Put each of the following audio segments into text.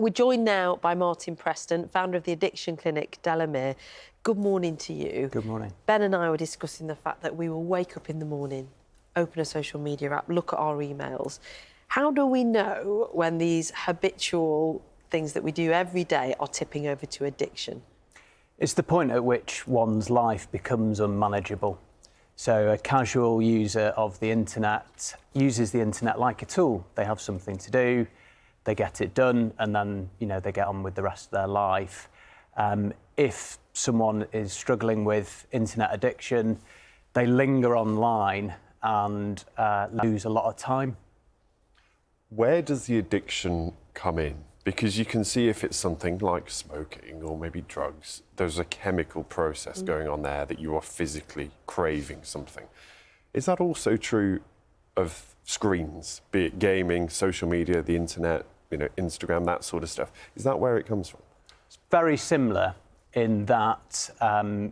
We're joined now by Martin Preston, founder of the addiction clinic Delamere. Good morning to you. Good morning. Ben and I were discussing the fact that we will wake up in the morning, open a social media app, look at our emails. How do we know when these habitual things that we do every day are tipping over to addiction? It's the point at which one's life becomes unmanageable. So a casual user of the internet uses the internet like a tool. They have something to do, they get it done, and then, they get on with the rest of their life. If someone is struggling with internet addiction, they linger online and lose a lot of time. Where does the addiction come in? Because you can see if it's something like smoking or maybe drugs, there's a chemical process going on there that you are physically craving something. Is that also true of screens, be it gaming, social media, the internet, Instagram, that sort of stuff? Is that where it comes from? It's very similar in that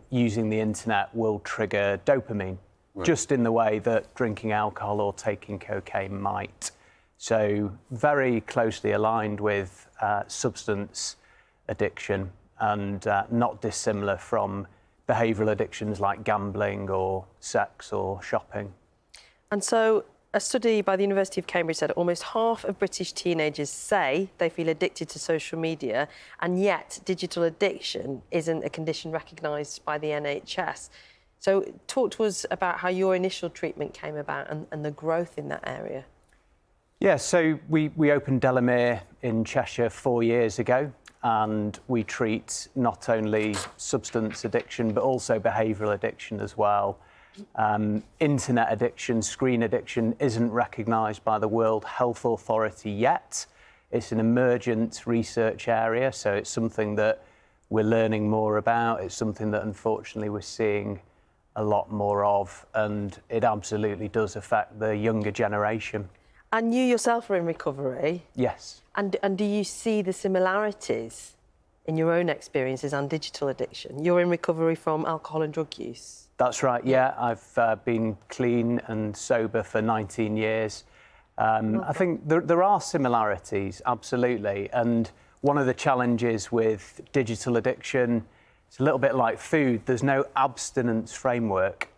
using the internet will trigger dopamine, just in the way that drinking alcohol or taking cocaine might. So very closely aligned with substance addiction and not dissimilar from behavioural addictions like gambling or sex or shopping. And so a study by the University of Cambridge said almost half of British teenagers say they feel addicted to social media, and yet digital addiction isn't a condition recognised by the NHS. So talk to us about how your initial treatment came about and the growth in that area. Yeah, so we opened Delamere in Cheshire 4 years ago, and we treat not only substance addiction but also behavioural addiction as well. Internet addiction, screen addiction isn't recognised by the World Health Authority yet. It's an emergent research area, so it's something that we're learning more about. It's something that unfortunately we're seeing a lot more of, and it absolutely does affect the younger generation. And you yourself are in recovery. Yes. And do you see the similarities in your own experiences and digital addiction? You're in recovery from alcohol and drug use. That's right, yeah. I've been clean and sober for 19 years. I think there are similarities, absolutely. And one of the challenges with digital addiction, it's a little bit like food. There's no abstinence framework.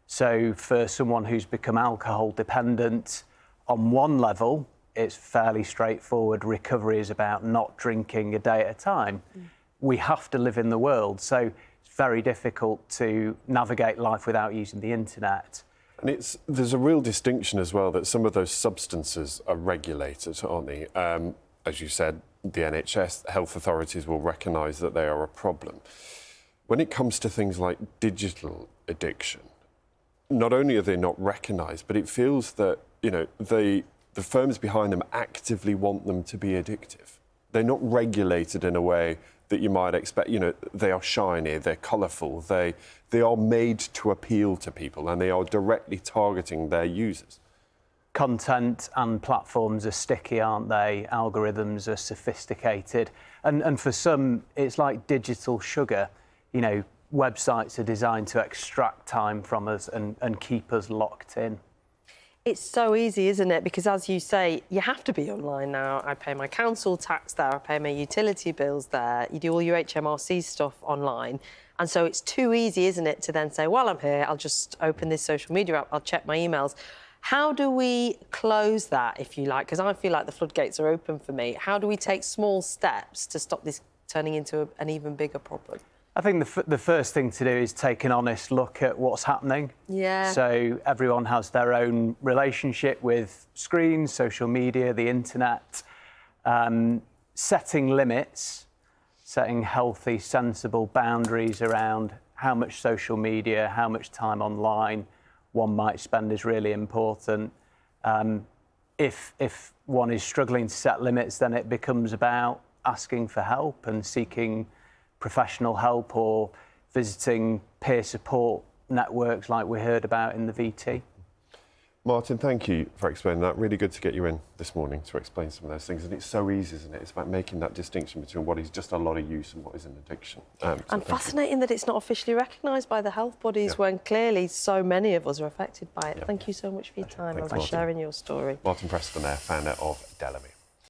So for someone who's become alcohol dependent, on one level, it's fairly straightforward. Recovery is about not drinking a day at a time. We have to live in the world, so it's very difficult to navigate life without using the internet. And there's a real distinction as well that some of those substances are regulated, aren't they? As you said, the NHS, health authorities will recognise that they are a problem. When it comes to things like digital addiction, not only are they not recognised, but it feels that the firms behind them actively want them to be addictive. They're not regulated in a way that you might expect. They are shiny, they're colourful, they are made to appeal to people, and they are directly targeting their users. Content and platforms are sticky, aren't they? Algorithms are sophisticated. And for some, it's like digital sugar. Websites are designed to extract time from us and keep us locked in. It's so easy, isn't it? Because as you say, you have to be online now. I pay my council tax there, I pay my utility bills there, you do all your HMRC stuff online. And so it's too easy, isn't it, to then say, well, I'm here, I'll just open this social media app, I'll check my emails. How do we close that, if you like? Because I feel like the floodgates are open for me. How do we take small steps to stop this turning into an even bigger problem? I think the first thing to do is take an honest look at what's happening. Yeah. So everyone has their own relationship with screens, social media, the internet. Setting limits, setting healthy, sensible boundaries around how much social media, how much time online one might spend is really important. If one is struggling to set limits, then it becomes about asking for help and seeking professional help or visiting peer support networks like we heard about in the VT. Martin, thank you for explaining that. Really good to get you in this morning to explain some of those things. And it's so easy, isn't it? It's about making that distinction between what is just a lot of use and what is an addiction. And fascinating that it's not officially recognised by the health bodies when clearly so many of us are affected by it. Thank you so much for your time and for sharing your story. Martin Preston there, founder of Delamere.